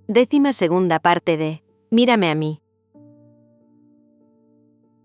12ª parte de Mírame a mí.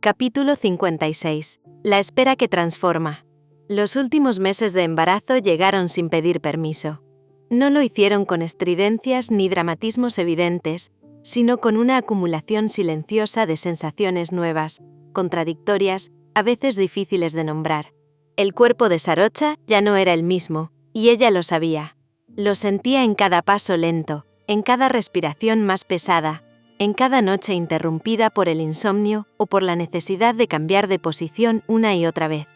Capítulo 56. La espera que transforma. Los últimos meses de embarazo llegaron sin pedir permiso. No lo hicieron con estridencias ni dramatismos evidentes, sino con una acumulación silenciosa de sensaciones nuevas, contradictorias, a veces difíciles de nombrar. El cuerpo de Sarocha ya no era el mismo, y ella lo sabía. Lo sentía en cada paso lento, en cada respiración más pesada, en cada noche interrumpida por el insomnio o por la necesidad de cambiar de posición una y otra vez.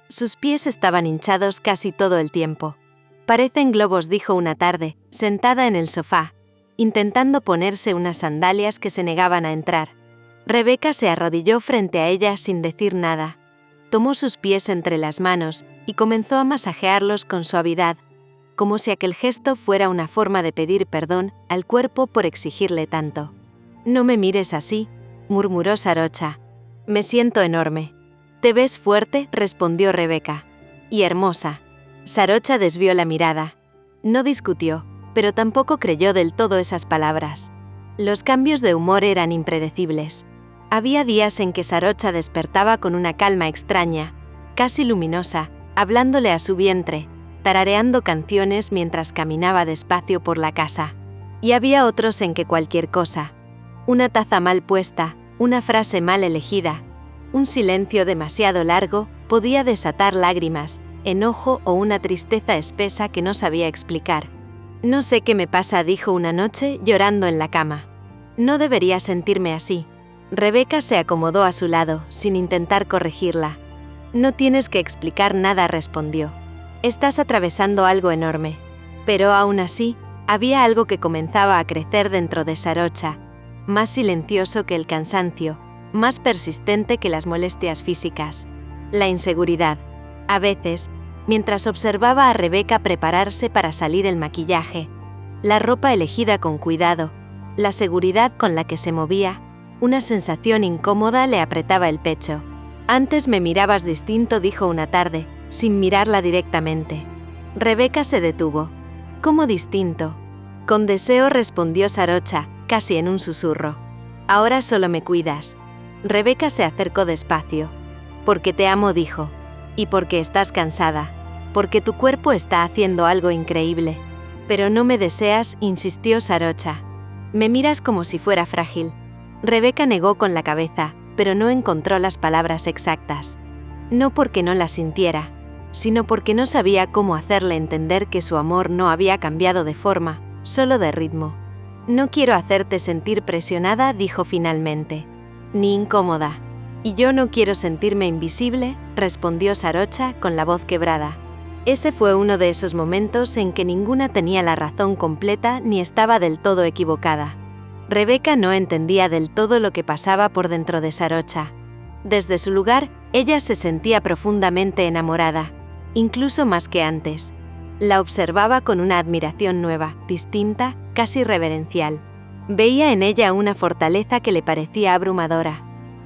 Sus pies estaban hinchados casi todo el tiempo. Parecen globos, dijo una tarde, sentada en el sofá, intentando ponerse unas sandalias que se negaban a entrar. Rebeca se arrodilló frente a ella sin decir nada. Tomó sus pies entre las manos y comenzó a masajearlos con suavidad, como si aquel gesto fuera una forma de pedir perdón al cuerpo por exigirle tanto. «No me mires así», murmuró Sarocha. «Me siento enorme». «¿Te ves fuerte?», respondió Rebeca. «Y hermosa». Sarocha desvió la mirada. No discutió, pero tampoco creyó del todo esas palabras. Los cambios de humor eran impredecibles. Había días en que Sarocha despertaba con una calma extraña, casi luminosa, hablándole a su vientre, tarareando canciones mientras caminaba despacio por la casa. Y había otros en que cualquier cosa, una taza mal puesta, una frase mal elegida, un silencio demasiado largo, podía desatar lágrimas, enojo o una tristeza espesa que no sabía explicar. «No sé qué me pasa», dijo una noche, llorando en la cama. «No debería sentirme así». Rebeca se acomodó a su lado, sin intentar corregirla. «No tienes que explicar nada», respondió. «Estás atravesando algo enorme». Pero aún así, había algo que comenzaba a crecer dentro de Sarocha, más silencioso que el cansancio, más persistente que las molestias físicas. La inseguridad. A veces, mientras observaba a Rebeca prepararse para salir el maquillaje, la ropa elegida con cuidado, la seguridad con la que se movía, una sensación incómoda le apretaba el pecho. «Antes me mirabas distinto», dijo una tarde, sin mirarla directamente. Rebeca se detuvo. «¿Cómo distinto?» «Con deseo», respondió Sarocha, casi en un susurro. «Ahora solo me cuidas». Rebeca se acercó despacio. «Porque te amo», dijo. «Y porque estás cansada. Porque tu cuerpo está haciendo algo increíble». «Pero no me deseas», insistió Sarocha. «Me miras como si fuera frágil». Rebeca negó con la cabeza, pero no encontró las palabras exactas. No porque no las sintiera, sino porque no sabía cómo hacerle entender que su amor no había cambiado de forma, solo de ritmo. «No quiero hacerte sentir presionada», dijo finalmente. «Ni incómoda». «Y yo no quiero sentirme invisible», respondió Sarocha con la voz quebrada. Ese fue uno de esos momentos en que ninguna tenía la razón completa ni estaba del todo equivocada. Rebeca no entendía del todo lo que pasaba por dentro de Sarocha. Desde su lugar, ella se sentía profundamente enamorada, incluso más que antes. La observaba con una admiración nueva, distinta, casi reverencial. Veía en ella una fortaleza que le parecía abrumadora.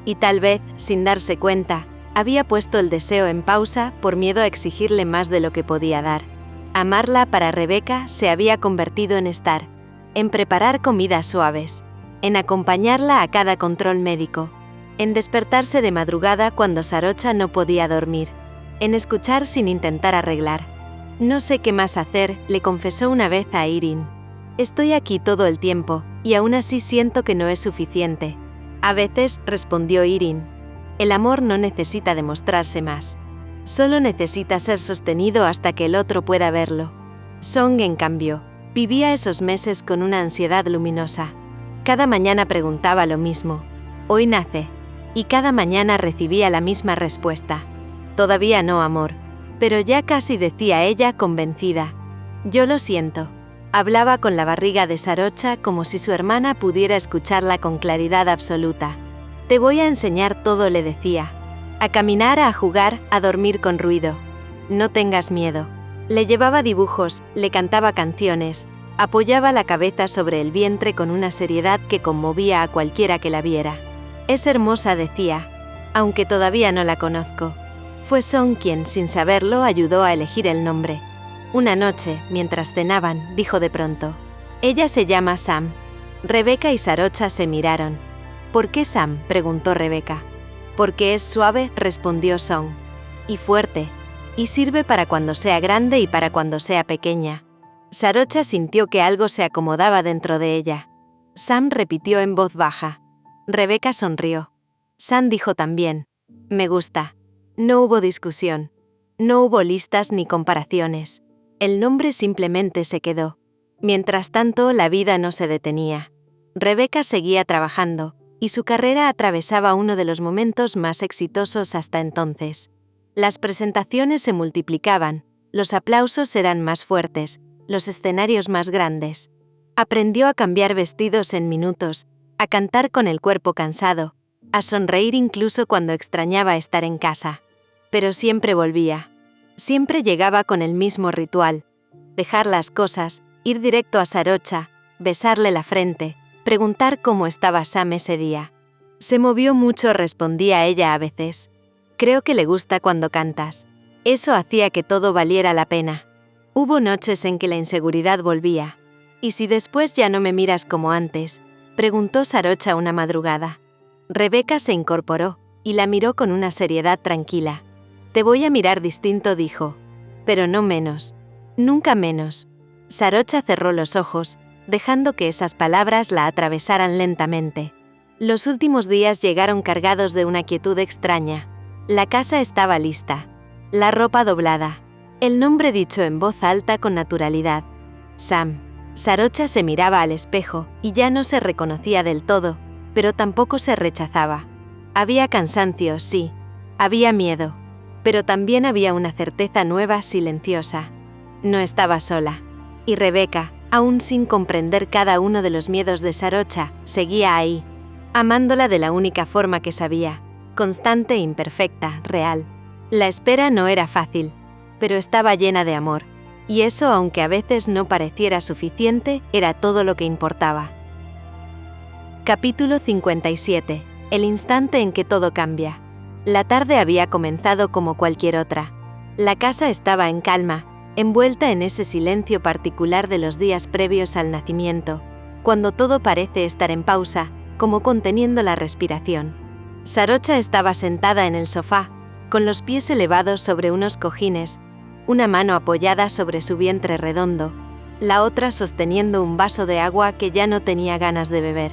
Y tal vez, sin darse cuenta, había puesto el deseo en pausa por miedo a exigirle más de lo que podía dar. Amarla para Rebeca se había convertido en estar, en preparar comidas suaves, en acompañarla a cada control médico, en despertarse de madrugada cuando Sarocha no podía dormir, en escuchar sin intentar arreglar. «No sé qué más hacer», le confesó una vez a Irin. «Estoy aquí todo el tiempo, y aún así siento que no es suficiente». «A veces», respondió Irin, «el amor no necesita demostrarse más. Solo necesita ser sostenido hasta que el otro pueda verlo». Song, en cambio, vivía esos meses con una ansiedad luminosa. Cada mañana preguntaba lo mismo. «¿Hoy nace?» Y cada mañana recibía la misma respuesta. «Todavía no, amor». Pero ya casi decía ella convencida. «Yo lo siento». Hablaba con la barriga de Sarocha como si su hermana pudiera escucharla con claridad absoluta. «Te voy a enseñar todo», le decía. «A caminar, a jugar, a dormir con ruido. No tengas miedo». Le llevaba dibujos, le cantaba canciones, apoyaba la cabeza sobre el vientre con una seriedad que conmovía a cualquiera que la viera. «Es hermosa», decía, «aunque todavía no la conozco». Fue Song quien, sin saberlo, ayudó a elegir el nombre. Una noche, mientras cenaban, dijo de pronto: «Ella se llama Sam». Rebeca y Sarocha se miraron. ¿Por qué Sam?, preguntó Rebeca. Porque es suave, respondió Song. Y fuerte. Y sirve para cuando sea grande y para cuando sea pequeña. Sarocha sintió que algo se acomodaba dentro de ella. Sam repitió en voz baja. Rebeca sonrió. Sam dijo también. Me gusta. No hubo discusión. No hubo listas ni comparaciones. El nombre simplemente se quedó. Mientras tanto, la vida no se detenía. Rebeca seguía trabajando, y su carrera atravesaba uno de los momentos más exitosos hasta entonces. Las presentaciones se multiplicaban, los aplausos eran más fuertes, los escenarios más grandes. Aprendió a cambiar vestidos en minutos, a cantar con el cuerpo cansado, a sonreír incluso cuando extrañaba estar en casa. Pero siempre volvía. Siempre llegaba con el mismo ritual. Dejar las cosas, ir directo a Sarocha, besarle la frente, preguntar cómo estaba Sam ese día. Se movió mucho, respondía ella a veces. Creo que le gusta cuando cantas. Eso hacía que todo valiera la pena. Hubo noches en que la inseguridad volvía. ¿Y si después ya no me miras como antes?, preguntó Sarocha una madrugada. Rebeca se incorporó, y la miró con una seriedad tranquila. Te voy a mirar distinto, dijo. Pero no menos. Nunca menos. Sarocha cerró los ojos, dejando que esas palabras la atravesaran lentamente. Los últimos días llegaron cargados de una quietud extraña. La casa estaba lista. La ropa doblada. El nombre dicho en voz alta con naturalidad. Sam. Sarocha se miraba al espejo, y ya no se reconocía del todo, pero tampoco se rechazaba. Había cansancio, sí. Había miedo. Pero también había una certeza nueva, silenciosa. No estaba sola. Y Rebeca, aún sin comprender cada uno de los miedos de Sarocha, seguía ahí, amándola de la única forma que sabía, constante, imperfecta, real. La espera no era fácil, pero estaba llena de amor, y eso, aunque a veces no pareciera suficiente, era todo lo que importaba. Capítulo 57. El instante en que todo cambia. La tarde había comenzado como cualquier otra. La casa estaba en calma, envuelta en ese silencio particular de los días previos al nacimiento, cuando todo parece estar en pausa, como conteniendo la respiración. Sarocha estaba sentada en el sofá, con los pies elevados sobre unos cojines, una mano apoyada sobre su vientre redondo, la otra sosteniendo un vaso de agua que ya no tenía ganas de beber.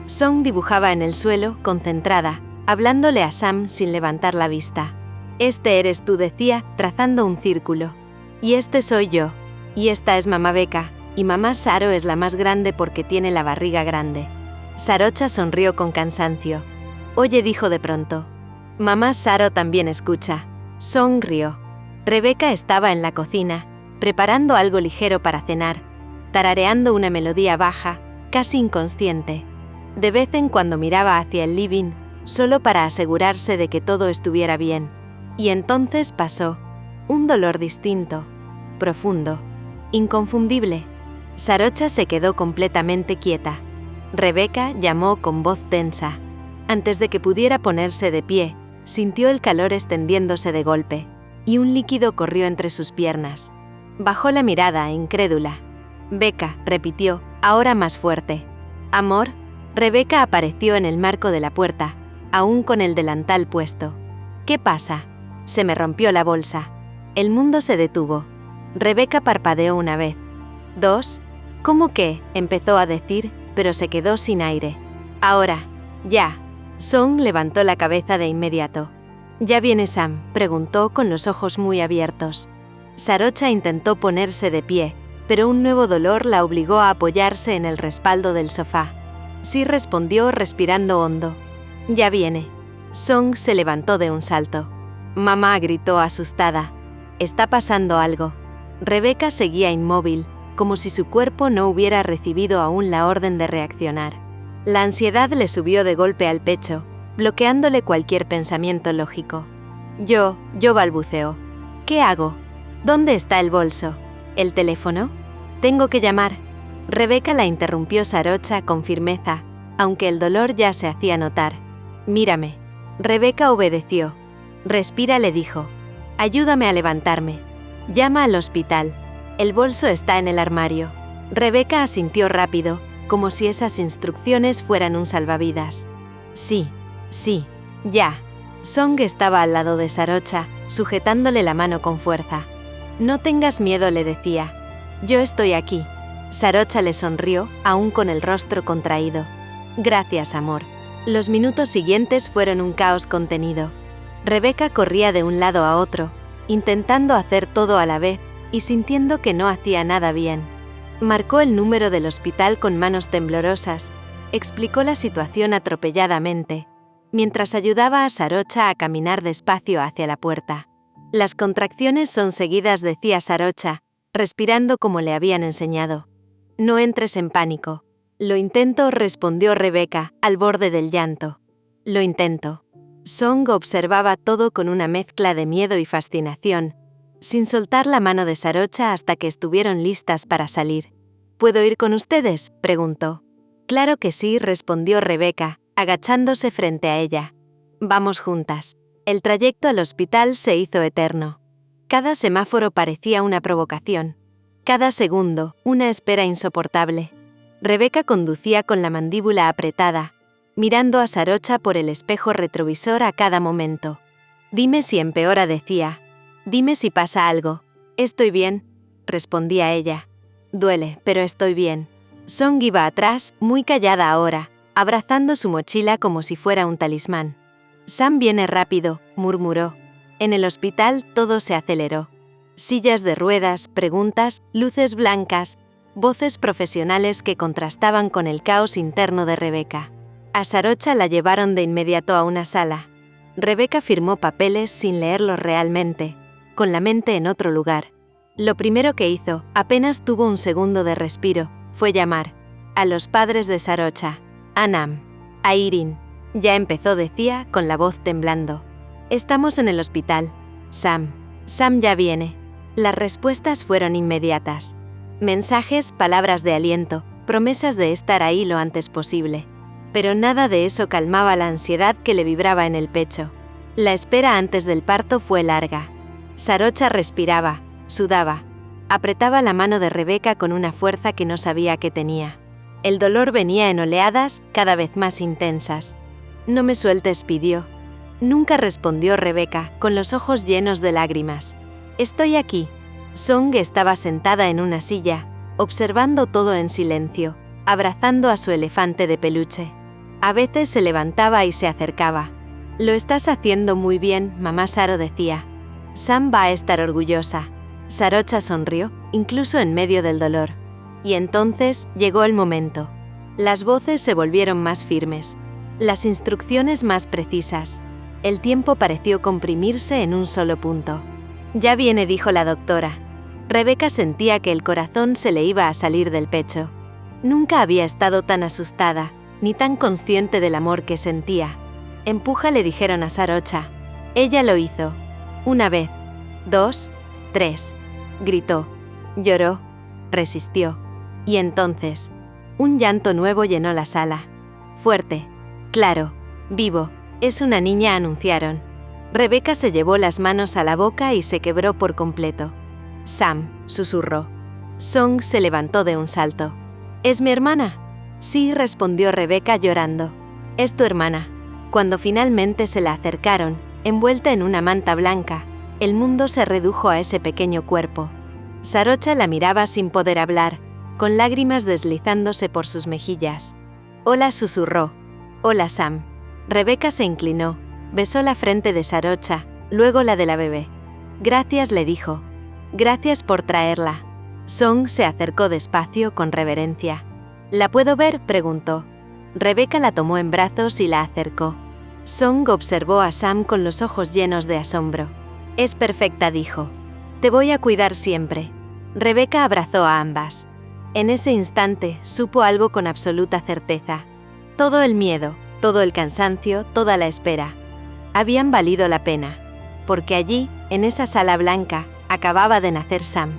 Song dibujaba en el suelo, concentrada, hablándole a Sam sin levantar la vista. Este eres tú, decía, trazando un círculo. Y este soy yo. Y esta es mamá Becca, y mamá Saro es la más grande porque tiene la barriga grande. Sarocha sonrió con cansancio. Oye, dijo de pronto. Mamá Saro también escucha. Song rió. Rebeca estaba en la cocina, preparando algo ligero para cenar, tarareando una melodía baja, casi inconsciente. De vez en cuando miraba hacia el living, solo para asegurarse de que todo estuviera bien. Y entonces pasó. Un dolor distinto, profundo, inconfundible. Sarocha se quedó completamente quieta. Rebeca llamó con voz tensa. Antes de que pudiera ponerse de pie, sintió el calor extendiéndose de golpe, y un líquido corrió entre sus piernas. Bajó la mirada, incrédula. Becca, repitió, ahora más fuerte. Amor. Rebeca apareció en el marco de la puerta, aún con el delantal puesto. ¿Qué pasa? Se me rompió la bolsa. El mundo se detuvo. Rebeca parpadeó una vez. ¿Dos? ¿Cómo qué? Empezó a decir, pero se quedó sin aire. Ahora, ya. Song levantó la cabeza de inmediato. ¿Ya viene Sam?, preguntó con los ojos muy abiertos. Sarocha intentó ponerse de pie, pero un nuevo dolor la obligó a apoyarse en el respaldo del sofá. Sí, respondió respirando hondo. Ya viene. Song se levantó de un salto. Mamá, gritó asustada. Está pasando algo. Rebeca seguía inmóvil, como si su cuerpo no hubiera recibido aún la orden de reaccionar. La ansiedad le subió de golpe al pecho, bloqueándole cualquier pensamiento lógico. Yo balbuceó. ¿Qué hago? ¿Dónde está el bolso? ¿El teléfono? Tengo que llamar. Rebeca la interrumpió Sarocha con firmeza, aunque el dolor ya se hacía notar. Mírame. Rebeca obedeció. Respira, le dijo. Ayúdame a levantarme. Llama al hospital. El bolso está en el armario. Rebeca asintió rápido, como si esas instrucciones fueran un salvavidas. Sí, sí, ya. Song estaba al lado de Sarocha, sujetándole la mano con fuerza. No tengas miedo, le decía. Yo estoy aquí. Sarocha le sonrió, aún con el rostro contraído. Gracias, amor. Los minutos siguientes fueron un caos contenido. Rebeca corría de un lado a otro, intentando hacer todo a la vez y sintiendo que no hacía nada bien. Marcó el número del hospital con manos temblorosas, explicó la situación atropelladamente, mientras ayudaba a Sarocha a caminar despacio hacia la puerta. Las contracciones son seguidas, decía Sarocha, respirando como le habían enseñado. No entres en pánico. Lo intento, respondió Rebeca, al borde del llanto. Lo intento. Song observaba todo con una mezcla de miedo y fascinación, sin soltar la mano de Sarocha hasta que estuvieron listas para salir. ¿Puedo ir con ustedes?, preguntó. Claro que sí, respondió Rebeca, agachándose frente a ella. Vamos juntas. El trayecto al hospital se hizo eterno. Cada semáforo parecía una provocación. Cada segundo, una espera insoportable. Rebeca conducía con la mandíbula apretada, mirando a Sarocha por el espejo retrovisor a cada momento. Dime si empeora, decía. Dime si pasa algo. Estoy bien, respondía ella. Duele, pero estoy bien. Song iba atrás, muy callada ahora, abrazando su mochila como si fuera un talismán. Sam viene rápido, murmuró. En el hospital todo se aceleró. Sillas de ruedas, preguntas, luces blancas, voces profesionales que contrastaban con el caos interno de Rebeca. A Sarocha la llevaron de inmediato a una sala. Rebeca firmó papeles sin leerlos realmente, con la mente en otro lugar. Lo primero que hizo, apenas tuvo un segundo de respiro, fue llamar a los padres de Sarocha, a Nam, a Irin. Ya empezó, decía, con la voz temblando. Estamos en el hospital. Sam ya viene. Las respuestas fueron inmediatas. Mensajes, palabras de aliento, promesas de estar ahí lo antes posible. Pero nada de eso calmaba la ansiedad que le vibraba en el pecho. La espera antes del parto fue larga. Sarocha respiraba, sudaba, apretaba la mano de Rebeca con una fuerza que no sabía que tenía. El dolor venía en oleadas cada vez más intensas. No me sueltes, pidió. Nunca respondió Rebeca, con los ojos llenos de lágrimas. Estoy aquí. Song estaba sentada en una silla, observando todo en silencio, abrazando a su elefante de peluche. A veces se levantaba y se acercaba. Lo estás haciendo muy bien, mamá Saro decía. Sam va a estar orgullosa. Sarocha sonrió, incluso en medio del dolor. Y entonces llegó el momento. Las voces se volvieron más firmes, las instrucciones más precisas. El tiempo pareció comprimirse en un solo punto. Ya viene, dijo la doctora. Rebeca sentía que el corazón se le iba a salir del pecho. Nunca había estado tan asustada, ni tan consciente del amor que sentía. Empuja, le dijeron a Sarocha. Ella lo hizo. Una vez, 2, 3. Gritó. Lloró. Resistió. Y entonces, un llanto nuevo llenó la sala. Fuerte. Claro. Vivo. Es una niña, anunciaron. Rebeca se llevó las manos a la boca y se quebró por completo. Sam, susurró. Song se levantó de un salto. ¿Es mi hermana? Sí, respondió Rebeca llorando. Es tu hermana. Cuando finalmente se la acercaron, envuelta en una manta blanca, el mundo se redujo a ese pequeño cuerpo. Sarocha la miraba sin poder hablar, con lágrimas deslizándose por sus mejillas. Hola, susurró. Hola, Sam. Rebeca se inclinó, besó la frente de Sarocha, luego la de la bebé. Gracias, le dijo. Gracias por traerla. Song se acercó despacio, con reverencia. ¿La puedo ver?, preguntó. Rebeca la tomó en brazos y la acercó. Song observó a Sam con los ojos llenos de asombro. Es perfecta, dijo. Te voy a cuidar siempre. Rebeca abrazó a ambas. En ese instante supo algo con absoluta certeza. Todo el miedo, todo el cansancio, toda la espera habían valido la pena, porque allí, en esa sala blanca, acababa de nacer Sam.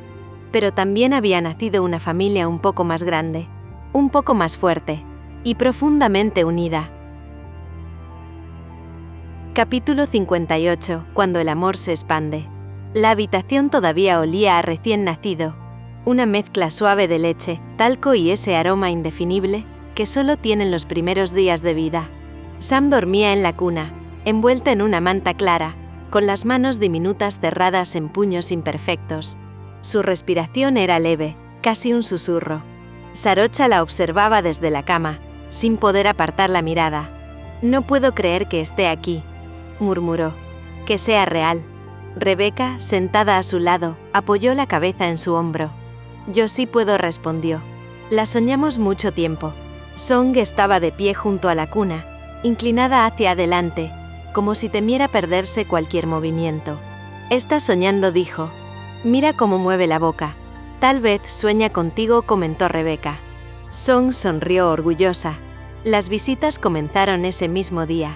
Pero también había nacido una familia un poco más grande, un poco más fuerte y profundamente unida. Capítulo 58. Cuando el amor se expande. La habitación todavía olía a recién nacido. Una mezcla suave de leche, talco y ese aroma indefinible que solo tienen los primeros días de vida. Sam dormía en la cuna, envuelta en una manta clara, con las manos diminutas cerradas en puños imperfectos. Su respiración era leve, casi un susurro. Sarocha la observaba desde la cama, sin poder apartar la mirada. «No puedo creer que esté aquí», murmuró. «Que sea real». Rebeca, sentada a su lado, apoyó la cabeza en su hombro. «Yo sí puedo», respondió. «La soñamos mucho tiempo». Song estaba de pie junto a la cuna, inclinada hacia adelante, como si temiera perderse cualquier movimiento. «Está soñando», dijo. «Mira cómo mueve la boca». «Tal vez sueña contigo», comentó Rebeca. Song sonrió orgullosa. Las visitas comenzaron ese mismo día.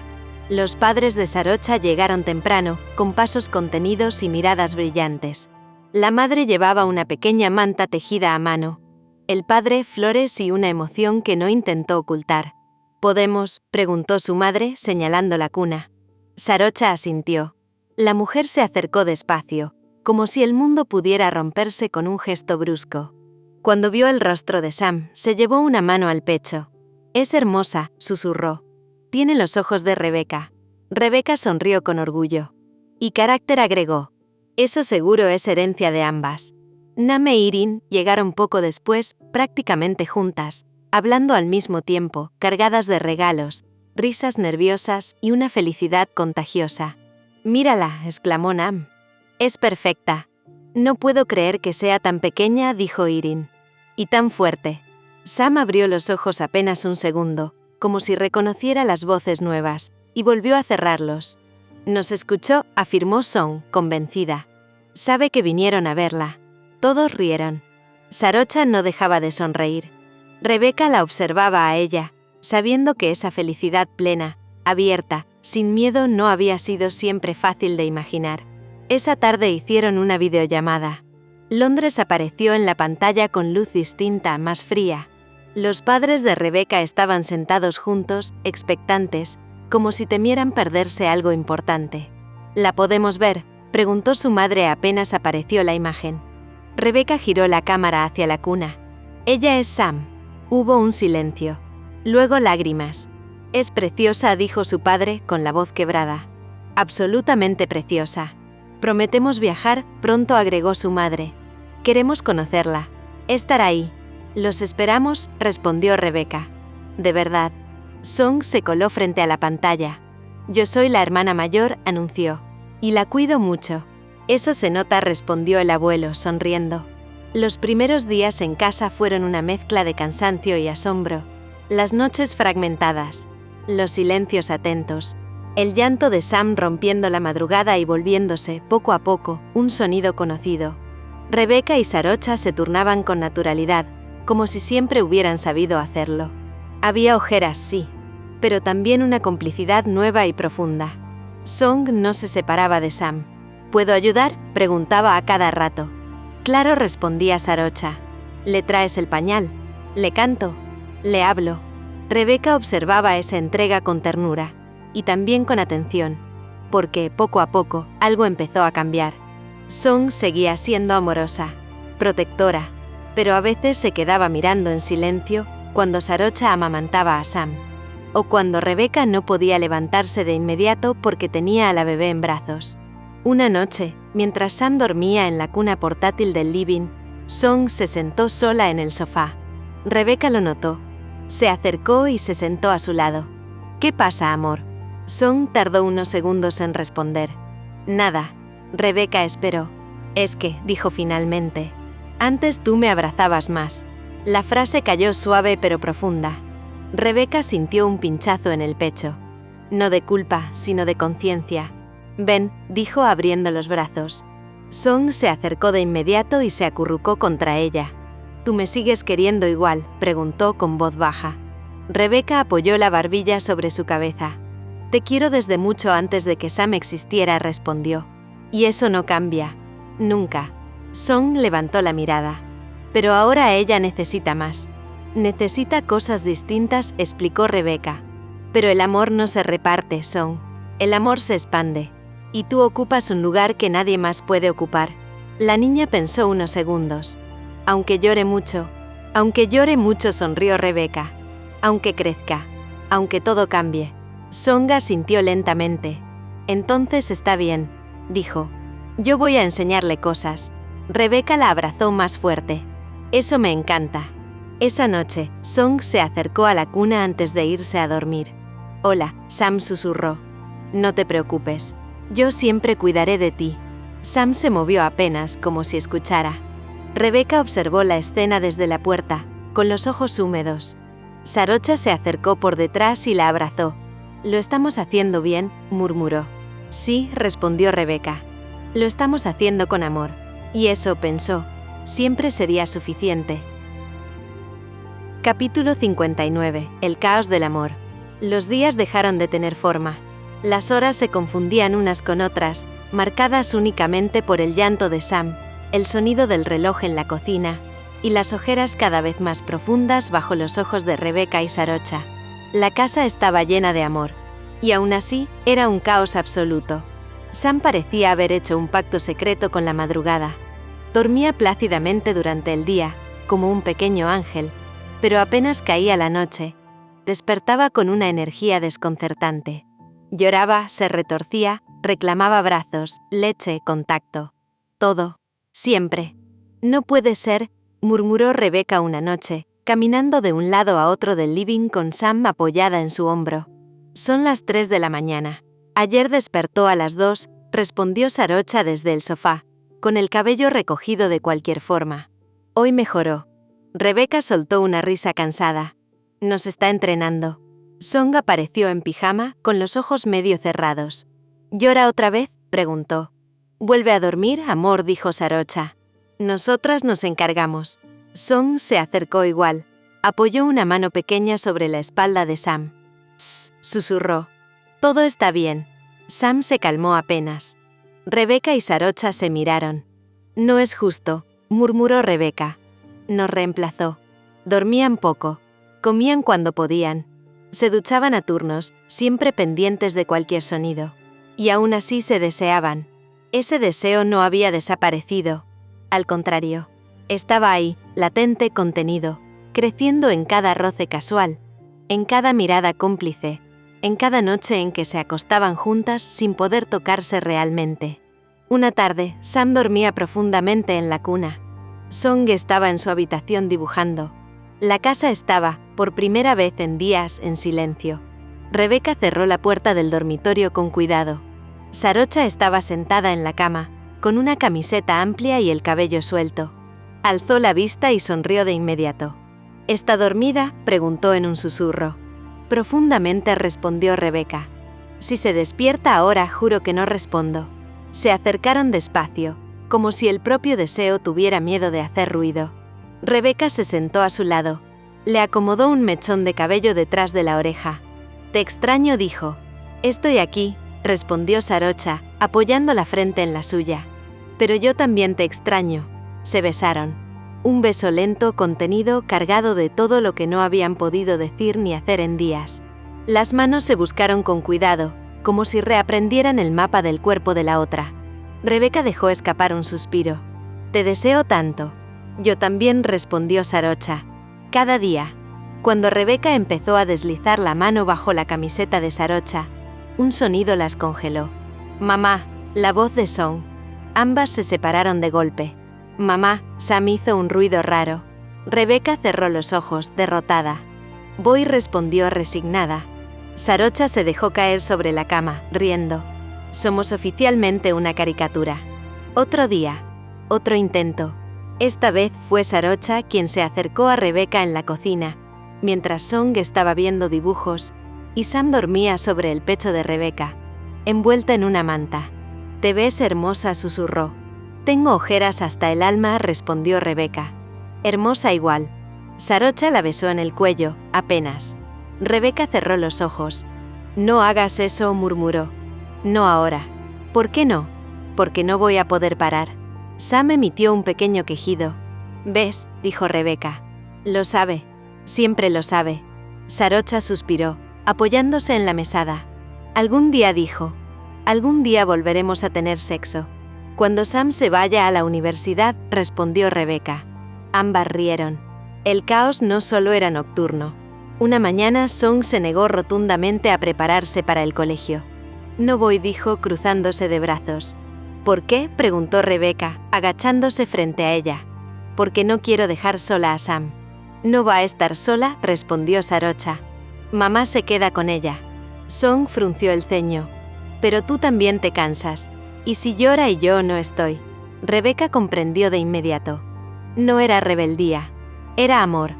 Los padres de Sarocha llegaron temprano, con pasos contenidos y miradas brillantes. La madre llevaba una pequeña manta tejida a mano. El padre, flores y una emoción que no intentó ocultar. «¿Podemos?», preguntó su madre, señalando la cuna. Sarocha asintió. La mujer se acercó despacio, como si el mundo pudiera romperse con un gesto brusco. Cuando vio el rostro de Sam, se llevó una mano al pecho. «Es hermosa», susurró. «Tiene los ojos de Rebeca». Rebeca sonrió con orgullo. Y carácter, agregó. «Eso seguro es herencia de ambas». Nam e Irin llegaron poco después, prácticamente juntas, hablando al mismo tiempo, cargadas de regalos, risas nerviosas y una felicidad contagiosa. «Mírala», exclamó Nam. «Es perfecta». «No puedo creer que sea tan pequeña», dijo Irin. «Y tan fuerte». Sam abrió los ojos apenas un segundo, como si reconociera las voces nuevas, y volvió a cerrarlos. «Nos escuchó», afirmó Song, convencida. «Sabe que vinieron a verla». Todos rieron. Sarocha no dejaba de sonreír. Rebeca la observaba a ella, sabiendo que esa felicidad plena, abierta, sin miedo no había sido siempre fácil de imaginar. Esa tarde hicieron una videollamada. Londres apareció en la pantalla con luz distinta, más fría. Los padres de Rebeca estaban sentados juntos, expectantes, como si temieran perderse algo importante. «¿La podemos ver?», preguntó su madre apenas apareció la imagen. Rebeca giró la cámara hacia la cuna. «Ella es Sam». Hubo un silencio. Luego lágrimas. «Es preciosa», dijo su padre, con la voz quebrada. «Absolutamente preciosa». «Prometemos viajar», pronto agregó su madre. «Queremos conocerla. Estar ahí». «Los esperamos», respondió Rebeca. «De verdad». Song se coló frente a la pantalla. «Yo soy la hermana mayor», anunció. «Y la cuido mucho». «Eso se nota», respondió el abuelo, sonriendo. Los primeros días en casa fueron una mezcla de cansancio y asombro. Las noches fragmentadas. Los silencios atentos. El llanto de Sam rompiendo la madrugada y volviéndose, poco a poco, un sonido conocido. Rebeca y Sarocha se turnaban con naturalidad, como si siempre hubieran sabido hacerlo. Había ojeras, sí, pero también una complicidad nueva y profunda. Song no se separaba de Sam. «¿Puedo ayudar?», preguntaba a cada rato. «Claro», respondía Sarocha. «¿Le traes el pañal? ¿Le canto? ¿Le hablo?». Rebeca observaba esa entrega con ternura, y también con atención, porque, poco a poco, algo empezó a cambiar. Song seguía siendo amorosa, protectora, pero a veces se quedaba mirando en silencio cuando Sarocha amamantaba a Sam, o cuando Rebeca no podía levantarse de inmediato porque tenía a la bebé en brazos. Una noche, mientras Sam dormía en la cuna portátil del living, Song se sentó sola en el sofá. Rebeca lo notó. Se acercó y se sentó a su lado. «¿Qué pasa, amor?». Song tardó unos segundos en responder. «Nada». Rebeca esperó. «Es que», dijo finalmente, «antes tú me abrazabas más». La frase cayó suave pero profunda. Rebeca sintió un pinchazo en el pecho. No de culpa, sino de conciencia. «Ven», dijo abriendo los brazos. Song se acercó de inmediato y se acurrucó contra ella. «¿Tú me sigues queriendo igual?», preguntó con voz baja. Rebeca apoyó la barbilla sobre su cabeza. «Te quiero desde mucho antes de que Sam existiera», respondió. «Y eso no cambia. Nunca». Song levantó la mirada. «Pero ahora ella necesita más. Necesita cosas distintas», explicó Rebeca. «Pero el amor no se reparte, Song. El amor se expande. Y tú ocupas un lugar que nadie más puede ocupar». La niña pensó unos segundos. Aunque llore mucho, sonrió Rebeca. Aunque crezca, aunque todo cambie. Songa sintió lentamente. Entonces está bien, dijo. Yo voy a enseñarle cosas. Rebeca la abrazó más fuerte. Eso me encanta. Esa noche, Song se acercó a la cuna antes de irse a dormir. Hola, Sam susurró. No te preocupes. Yo siempre cuidaré de ti. Sam se movió apenas, como si escuchara. Rebeca observó la escena desde la puerta, con los ojos húmedos. Sarocha se acercó por detrás y la abrazó. Lo estamos haciendo bien, murmuró. Sí, respondió Rebeca. Lo estamos haciendo con amor. Y eso, pensó, siempre sería suficiente. Capítulo 59. El caos del amor. Los días dejaron de tener forma. Las horas se confundían unas con otras, marcadas únicamente por el llanto de Sam, el sonido del reloj en la cocina, y las ojeras cada vez más profundas bajo los ojos de Rebeca y Sarocha. La casa estaba llena de amor, y aún así era un caos absoluto. Sam parecía haber hecho un pacto secreto con la madrugada. Dormía plácidamente durante el día, como un pequeño ángel, pero apenas caía la noche, despertaba con una energía desconcertante. Lloraba, se retorcía, reclamaba abrazos, leche, contacto. Todo. Siempre. No puede ser, murmuró Rebeca una noche, caminando de un lado a otro del living con Sam apoyada en su hombro. Son las 3 de la mañana. Ayer despertó a las 2, respondió Sarocha desde el sofá, con el cabello recogido de cualquier forma. Hoy mejoró. Rebeca soltó una risa cansada. Nos está entrenando. Song apareció en pijama, con los ojos medio cerrados. ¿Llora otra vez?, preguntó. Vuelve a dormir, amor, dijo Sarocha. Nosotras nos encargamos. Song se acercó igual. Apoyó una mano pequeña sobre la espalda de Sam. Sss, susurró. Todo está bien. Sam se calmó apenas. Rebeca y Sarocha se miraron. No es justo, murmuró Rebeca. Nos reemplazó. Dormían poco. Comían cuando podían. Se duchaban a turnos, siempre pendientes de cualquier sonido. Y aún así se deseaban. Ese deseo no había desaparecido. Al contrario, estaba ahí, latente, contenido, creciendo en cada roce casual, en cada mirada cómplice, en cada noche en que se acostaban juntas sin poder tocarse realmente. Una tarde, Sam dormía profundamente en la cuna. Song estaba en su habitación dibujando. La casa estaba, por primera vez en días, en silencio. Rebeca cerró la puerta del dormitorio con cuidado. Sarocha estaba sentada en la cama, con una camiseta amplia y el cabello suelto. Alzó la vista y sonrió de inmediato. ¿Está dormida?, preguntó en un susurro. Profundamente, respondió Rebeca. Si se despierta ahora, juro que no respondo. Se acercaron despacio, como si el propio deseo tuviera miedo de hacer ruido. Rebeca se sentó a su lado. Le acomodó un mechón de cabello detrás de la oreja. Te extraño, dijo. Estoy aquí, respondió Sarocha, apoyando la frente en la suya. Pero yo también te extraño. Se besaron. Un beso lento, contenido, cargado de todo lo que no habían podido decir ni hacer en días. Las manos se buscaron con cuidado, como si reaprendieran el mapa del cuerpo de la otra. Rebeca dejó escapar un suspiro. Te deseo tanto. Yo también, respondió Sarocha. Cada día. Cuando Rebeca empezó a deslizar la mano bajo la camiseta de Sarocha, un sonido las congeló. Mamá, la voz de Song. Ambas se separaron de golpe. Mamá, Sam hizo un ruido raro. Rebeca cerró los ojos, derrotada. Voy, respondió resignada. Sarocha se dejó caer sobre la cama, riendo. Somos oficialmente una caricatura. Otro día. Otro intento. Esta vez fue Sarocha quien se acercó a Rebeca en la cocina, mientras Song estaba viendo dibujos, y Sam dormía sobre el pecho de Rebeca, envuelta en una manta. Te ves hermosa, susurró. Tengo ojeras hasta el alma, respondió Rebeca. Hermosa igual. Sarocha la besó en el cuello, apenas. Rebeca cerró los ojos. No hagas eso, murmuró. No ahora. ¿Por qué no? Porque no voy a poder parar. Sam emitió un pequeño quejido. ¿Ves?, dijo Rebeca. Lo sabe. Siempre lo sabe. Sarocha suspiró, apoyándose en la mesada. Algún día, dijo. Algún día volveremos a tener sexo. Cuando Sam se vaya a la universidad, respondió Rebeca. Ambas rieron. El caos no solo era nocturno. Una mañana Song se negó rotundamente a prepararse para el colegio. No voy, dijo, cruzándose de brazos. ¿Por qué?, preguntó Rebeca, agachándose frente a ella. Porque no quiero dejar sola a Sam. No va a estar sola, respondió Sarocha. Mamá se queda con ella. Song frunció el ceño. Pero tú también te cansas. ¿Y si llora y yo no estoy? Rebeca comprendió de inmediato. No era rebeldía. Era amor.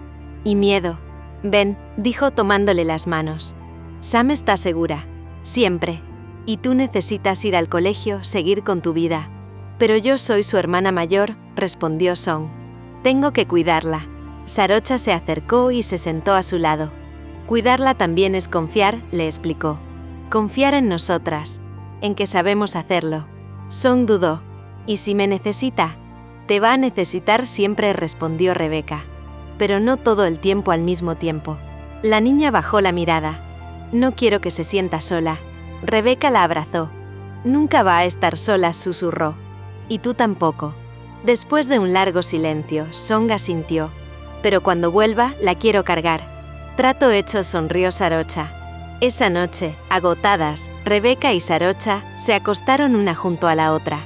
Y miedo. Ven, dijo tomándole las manos. Sam está segura. Siempre. Y tú necesitas ir al colegio, seguir con tu vida. Pero yo soy su hermana mayor, respondió Song. Tengo que cuidarla. Sarocha se acercó y se sentó a su lado. Cuidarla también es confiar, le explicó. Confiar en nosotras. En que sabemos hacerlo. Song dudó. ¿Y si me necesita? Te va a necesitar siempre, respondió Rebeca. Pero no todo el tiempo al mismo tiempo. La niña bajó la mirada. No quiero que se sienta sola. Rebeca la abrazó. Nunca va a estar sola, susurró. Y tú tampoco. Después de un largo silencio, Song asintió. Pero cuando vuelva, la quiero cargar. Trato hecho, sonrió Sarocha. Esa noche, agotadas, Rebeca y Sarocha se acostaron una junto a la otra.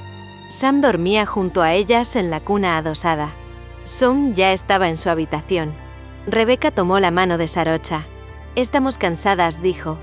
Sam dormía junto a ellas en la cuna adosada. Song ya estaba en su habitación. Rebeca tomó la mano de Sarocha. Estamos cansadas, dijo.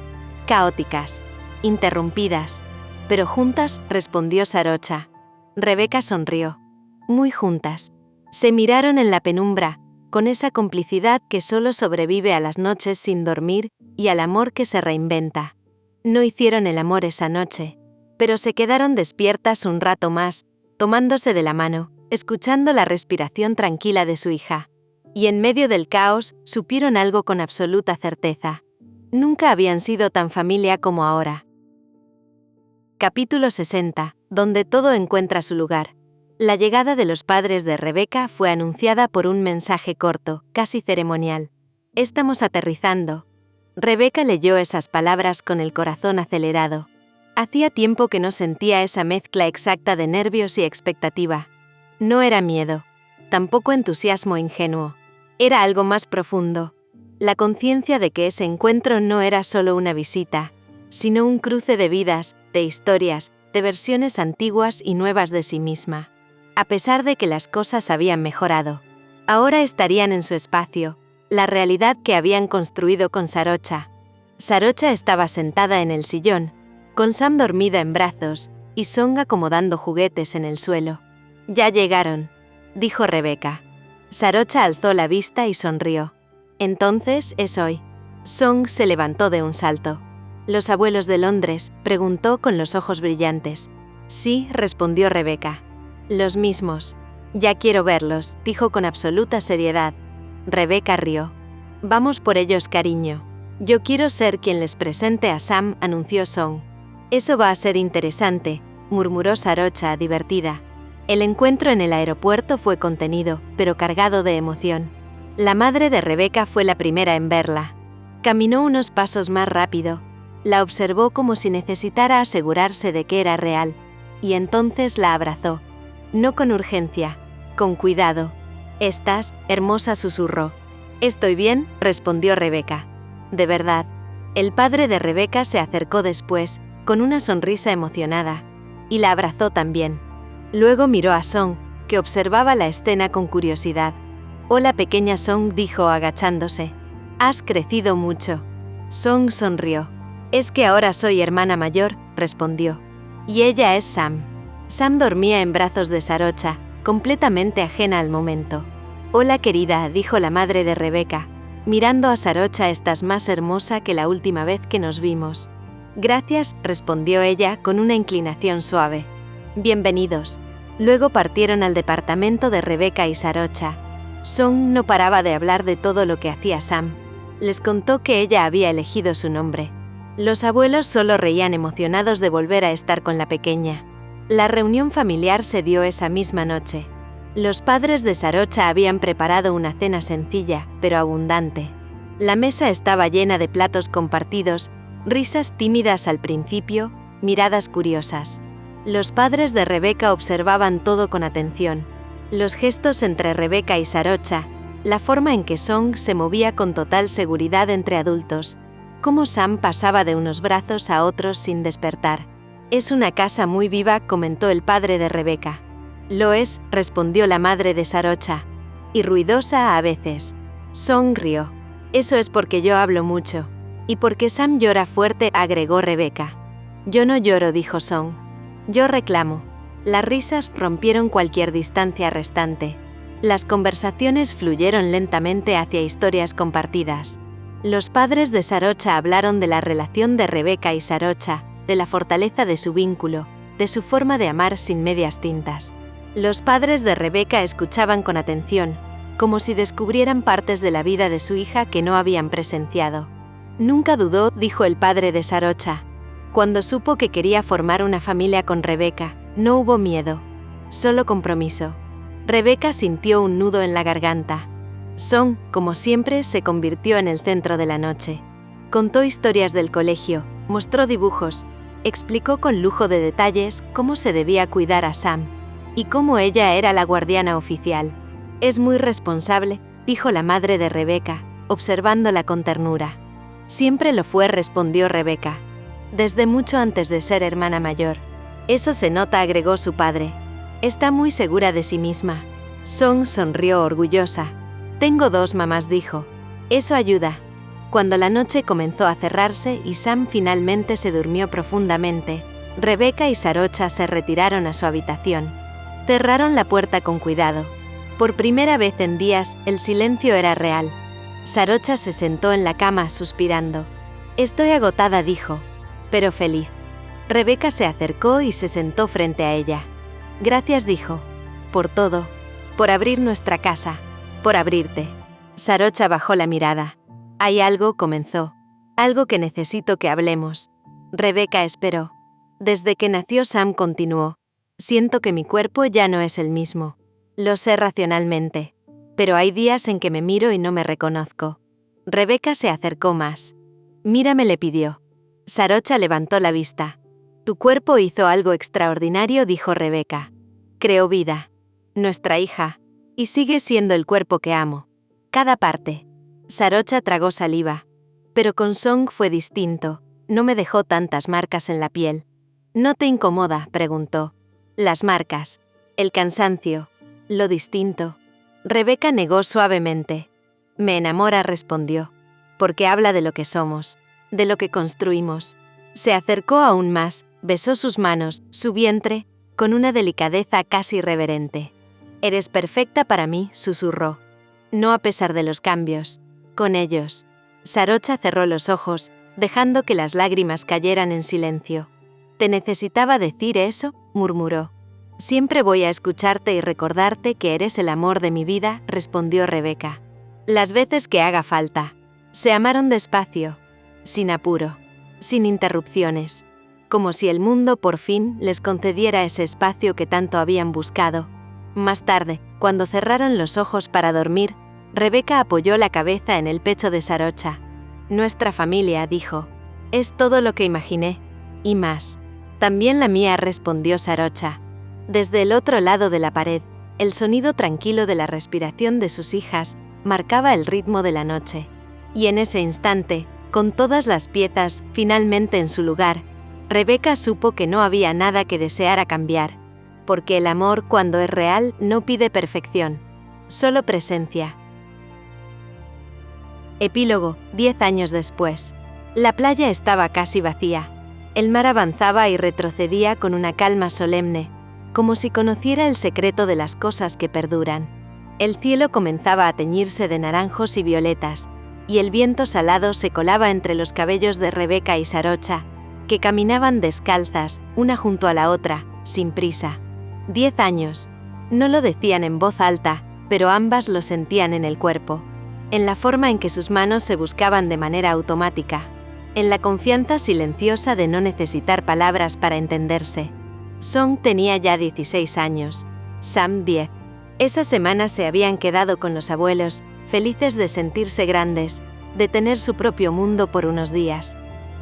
Caóticas. Interrumpidas. Pero juntas, respondió Sarocha. Rebeca sonrió. Muy juntas. Se miraron en la penumbra, con esa complicidad que solo sobrevive a las noches sin dormir y al amor que se reinventa. No hicieron el amor esa noche, pero se quedaron despiertas un rato más, tomándose de la mano, escuchando la respiración tranquila de su hija. Y en medio del caos, supieron algo con absoluta certeza. Nunca habían sido tan familia como ahora. Capítulo 60, donde todo encuentra su lugar. La llegada de los padres de Rebeca fue anunciada por un mensaje corto, casi ceremonial. Estamos aterrizando. Rebeca leyó esas palabras con el corazón acelerado. Hacía tiempo que no sentía esa mezcla exacta de nervios y expectativa. No era miedo, tampoco entusiasmo ingenuo. Era algo más profundo. La conciencia de que ese encuentro no era solo una visita, sino un cruce de vidas, de historias, de versiones antiguas y nuevas de sí misma. A pesar de que las cosas habían mejorado, ahora estarían en su espacio, la realidad que habían construido con Sarocha. Sarocha estaba sentada en el sillón, con Sam dormida en brazos, y Song acomodando juguetes en el suelo. Ya llegaron, dijo Rebeca. Sarocha alzó la vista y sonrió. Entonces es hoy. Song se levantó de un salto. ¿Los abuelos de Londres?, preguntó con los ojos brillantes. Sí, respondió Rebeca. Los mismos. Ya quiero verlos, dijo con absoluta seriedad. Rebeca rió. Vamos por ellos, cariño. Yo quiero ser quien les presente a Sam, anunció Song. Eso va a ser interesante, murmuró Sarocha, divertida. El encuentro en el aeropuerto fue contenido, pero cargado de emoción. La madre de Rebeca fue la primera en verla. Caminó unos pasos más rápido. La observó como si necesitara asegurarse de que era real, y entonces la abrazó. No con urgencia, con cuidado. «¿Estás, hermosa?», susurró. «Estoy bien», respondió Rebeca. De verdad. El padre de Rebeca se acercó después, con una sonrisa emocionada, y la abrazó también. Luego miró a Song, que observaba la escena con curiosidad. «Hola, pequeña Song», dijo agachándose. «Has crecido mucho». Song sonrió. «Es que ahora soy hermana mayor», respondió. «Y ella es Sam». Sam dormía en brazos de Sarocha, completamente ajena al momento. «Hola, querida», dijo la madre de Rebeca. «Mirando a Sarocha, estás más hermosa que la última vez que nos vimos». «Gracias», respondió ella con una inclinación suave. «Bienvenidos». Luego partieron al departamento de Rebeca y Sarocha. Song no paraba de hablar de todo lo que hacía Sam. Les contó que ella había elegido su nombre. Los abuelos solo reían emocionados de volver a estar con la pequeña. La reunión familiar se dio esa misma noche. Los padres de Sarocha habían preparado una cena sencilla, pero abundante. La mesa estaba llena de platos compartidos, risas tímidas al principio, miradas curiosas. Los padres de Rebeca observaban todo con atención. Los gestos entre Rebeca y Sarocha, la forma en que Song se movía con total seguridad entre adultos, cómo Sam pasaba de unos brazos a otros sin despertar. «Es una casa muy viva», comentó el padre de Rebeca. «Lo es», respondió la madre de Sarocha. «Y ruidosa a veces». Song rió. «Eso es porque yo hablo mucho. Y porque Sam llora fuerte», agregó Rebeca. «Yo no lloro», dijo Song. «Yo reclamo». Las risas rompieron cualquier distancia restante. Las conversaciones fluyeron lentamente hacia historias compartidas. Los padres de Sarocha hablaron de la relación de Rebeca y Sarocha, de la fortaleza de su vínculo, de su forma de amar sin medias tintas. Los padres de Rebeca escuchaban con atención, como si descubrieran partes de la vida de su hija que no habían presenciado. «Nunca dudó», dijo el padre de Sarocha. «Cuando supo que quería formar una familia con Rebeca, no hubo miedo, solo compromiso». Rebeca sintió un nudo en la garganta. Song, como siempre, se convirtió en el centro de la noche. Contó historias del colegio, mostró dibujos, explicó con lujo de detalles cómo se debía cuidar a Sam y cómo ella era la guardiana oficial. «Es muy responsable», dijo la madre de Rebeca, observándola con ternura. «Siempre lo fue», respondió Rebeca. «Desde mucho antes de ser hermana mayor». «Eso se nota», agregó su padre. «Está muy segura de sí misma». Song sonrió orgullosa. «Tengo dos mamás», dijo. «Eso ayuda». Cuando la noche comenzó a cerrarse y Sam finalmente se durmió profundamente, Rebeca y Sarocha se retiraron a su habitación. Cerraron la puerta con cuidado. Por primera vez en días, el silencio era real. Sarocha se sentó en la cama suspirando. «Estoy agotada», dijo, «pero feliz». Rebeca se acercó y se sentó frente a ella. «Gracias», dijo, «por todo, por abrir nuestra casa, por abrirte». Sarocha bajó la mirada. «Hay algo», comenzó. «Algo que necesito que hablemos». Rebeca esperó. «Desde que nació Sam», continuó, «siento que mi cuerpo ya no es el mismo. Lo sé racionalmente. Pero hay días en que me miro y no me reconozco». Rebeca se acercó más. «Mírame», le pidió. Sarocha levantó la vista. «Tu cuerpo hizo algo extraordinario», dijo Rebeca. «Creó vida. Nuestra hija. Y sigue siendo el cuerpo que amo. Cada parte». Sarocha tragó saliva. «Pero con Song fue distinto. No me dejó tantas marcas en la piel». «¿No te incomoda?», preguntó. «Las marcas. El cansancio. Lo distinto». Rebeca negó suavemente. «Me enamora», respondió. «Porque habla de lo que somos, de lo que construimos». Se acercó aún más, besó sus manos, su vientre, con una delicadeza casi reverente. «Eres perfecta para mí», susurró. «No a pesar de los cambios. Con ellos». Sarocha cerró los ojos, dejando que las lágrimas cayeran en silencio. «¿Te necesitaba decir eso?», murmuró. «Siempre voy a escucharte y recordarte que eres el amor de mi vida», respondió Rebeca. «Las veces que haga falta». Se amaron despacio, sin apuro, sin interrupciones, como si el mundo por fin les concediera ese espacio que tanto habían buscado. Más tarde, cuando cerraron los ojos para dormir, Rebeca apoyó la cabeza en el pecho de Sarocha. «Nuestra familia», dijo, «es todo lo que imaginé, y más». «También la mía», respondió Sarocha. Desde el otro lado de la pared, el sonido tranquilo de la respiración de sus hijas marcaba el ritmo de la noche. Y en ese instante, con todas las piezas finalmente en su lugar, Rebeca supo que no había nada que deseara cambiar, porque el amor, cuando es real, no pide perfección, solo presencia. Epílogo, 10 años después. La playa estaba casi vacía. El mar avanzaba y retrocedía con una calma solemne, como si conociera el secreto de las cosas que perduran. El cielo comenzaba a teñirse de naranjos y violetas, y el viento salado se colaba entre los cabellos de Rebeca y Sarocha, que caminaban descalzas, una junto a la otra, sin prisa. 10 años. No lo decían en voz alta, pero ambas lo sentían en el cuerpo, en la forma en que sus manos se buscaban de manera automática, en la confianza silenciosa de no necesitar palabras para entenderse. Song tenía ya 16 años, Sam 10. Esa semana se habían quedado con los abuelos, felices de sentirse grandes, de tener su propio mundo por unos días.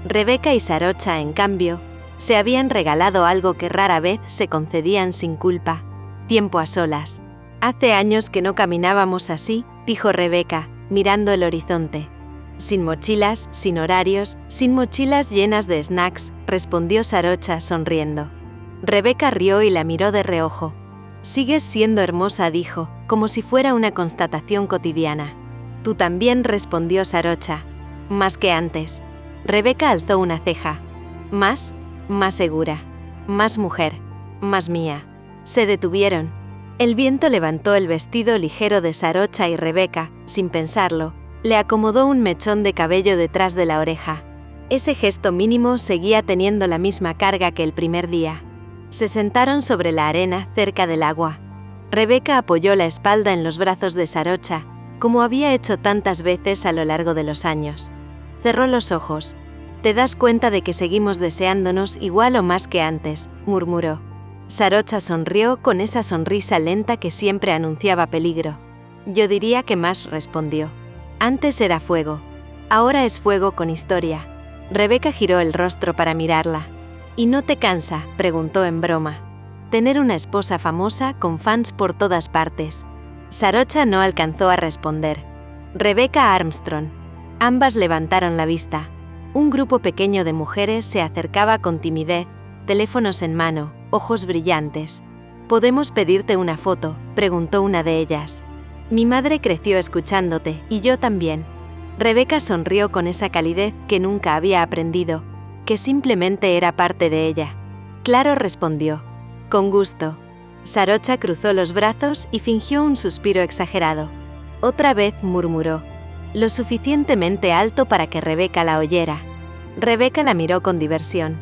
Rebeca y Sarocha, en cambio, se habían regalado algo que rara vez se concedían sin culpa: tiempo a solas. Hace años que no caminábamos así, dijo Rebeca, mirando el horizonte. Sin mochilas, sin horarios, sin mochilas llenas de snacks, respondió Sarocha sonriendo. Rebeca rió y la miró de reojo. Sigues siendo hermosa, dijo, como si fuera una constatación cotidiana. Tú también, respondió Sarocha. Más que antes. Rebeca alzó una ceja. Más segura. Más mujer. Más mía. Se detuvieron. El viento levantó el vestido ligero de Sarocha y Rebeca, sin pensarlo, le acomodó un mechón de cabello detrás de la oreja. Ese gesto mínimo seguía teniendo la misma carga que el primer día. Se sentaron sobre la arena cerca del agua. Rebeca apoyó la espalda en los brazos de Sarocha, como había hecho tantas veces a lo largo de los años. Cerró los ojos. «Te das cuenta de que seguimos deseándonos igual o más que antes», murmuró. Sarocha sonrió con esa sonrisa lenta que siempre anunciaba peligro. «Yo diría que más», respondió. «Antes era fuego. Ahora es fuego con historia». Rebeca giró el rostro para mirarla. «¿Y no te cansa?», preguntó en broma. «Tener una esposa famosa con fans por todas partes». Sarocha no alcanzó a responder. Rebecca Armstrong. Ambas levantaron la vista. Un grupo pequeño de mujeres se acercaba con timidez, teléfonos en mano, ojos brillantes. «¿Podemos pedirte una foto?», preguntó una de ellas. «Mi madre creció escuchándote, y yo también». Rebeca sonrió con esa calidez que nunca había aprendido, que simplemente era parte de ella. «Claro», respondió. «Con gusto». Sarocha cruzó los brazos y fingió un suspiro exagerado. Otra vez murmuró, lo suficientemente alto para que Rebeca la oyera. Rebeca la miró con diversión.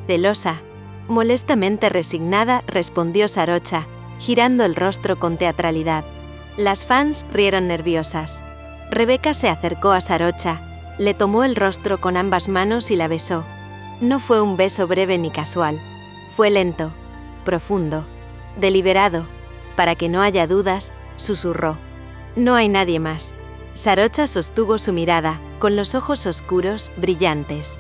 «Celosa». Molestamente resignada, respondió Sarocha, girando el rostro con teatralidad. Las fans rieron nerviosas. Rebeca se acercó a Sarocha, le tomó el rostro con ambas manos y la besó. No fue un beso breve ni casual. Fue lento, profundo, deliberado. Para que no haya dudas, susurró. «No hay nadie más». Sarocha sostuvo su mirada, con los ojos oscuros, brillantes.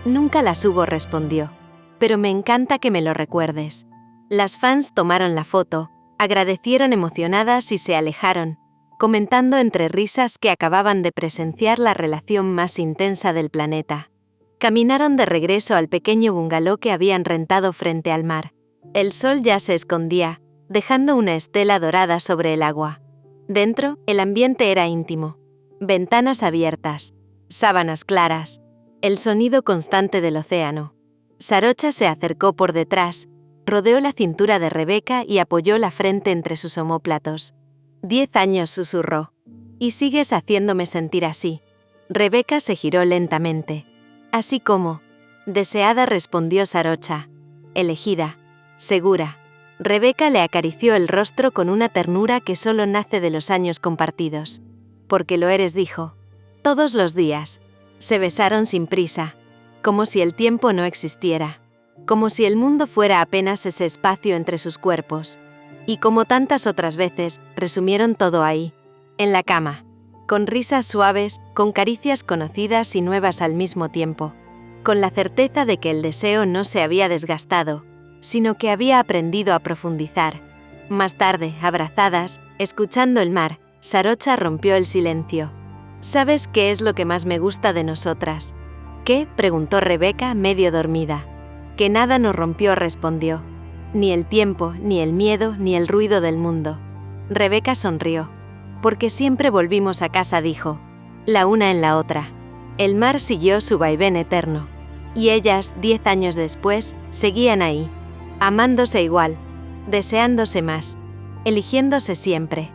«Nunca las hubo», respondió. «Pero me encanta que me lo recuerdes». Las fans tomaron la foto, agradecieron emocionadas y se alejaron, comentando entre risas que acababan de presenciar la relación más intensa del planeta. Caminaron de regreso al pequeño bungalow que habían rentado frente al mar. El sol ya se escondía, dejando una estela dorada sobre el agua. Dentro, el ambiente era íntimo. Ventanas abiertas, sábanas claras, el sonido constante del océano. Sarocha se acercó por detrás, rodeó la cintura de Rebeca y apoyó la frente entre sus omóplatos. 10 años, susurró. «Y sigues haciéndome sentir así». Rebeca se giró lentamente. «Así como». «Deseada», respondió Sarocha. «Elegida». «Segura». Rebeca le acarició el rostro con una ternura que solo nace de los años compartidos. «Porque lo eres», dijo. «Todos los días». Se besaron sin prisa, como si el tiempo no existiera, como si el mundo fuera apenas ese espacio entre sus cuerpos. Y como tantas otras veces, resumieron todo ahí, en la cama, con risas suaves, con caricias conocidas y nuevas al mismo tiempo, con la certeza de que el deseo no se había desgastado, sino que había aprendido a profundizar. Más tarde, abrazadas, escuchando el mar, Sarocha rompió el silencio. «¿Sabes qué es lo que más me gusta de nosotras?» «¿Qué?», preguntó Rebeca, medio dormida. «Que nada nos rompió», respondió. «Ni el tiempo, ni el miedo, ni el ruido del mundo». Rebeca sonrió. «Porque siempre volvimos a casa», dijo. La una en la otra. El mar siguió su vaivén eterno. Y ellas, 10 años después, seguían ahí, amándose igual, deseándose más, eligiéndose siempre.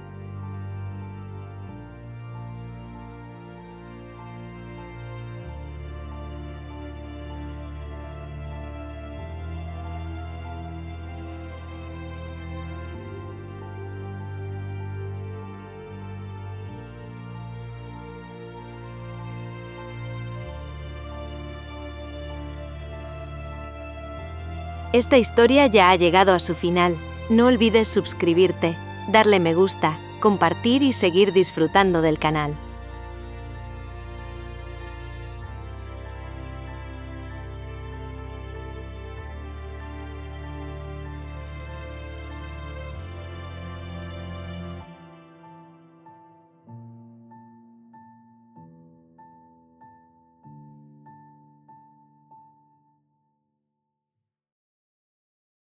Esta historia ya ha llegado a su final. No olvides suscribirte, darle me gusta, compartir y seguir disfrutando del canal.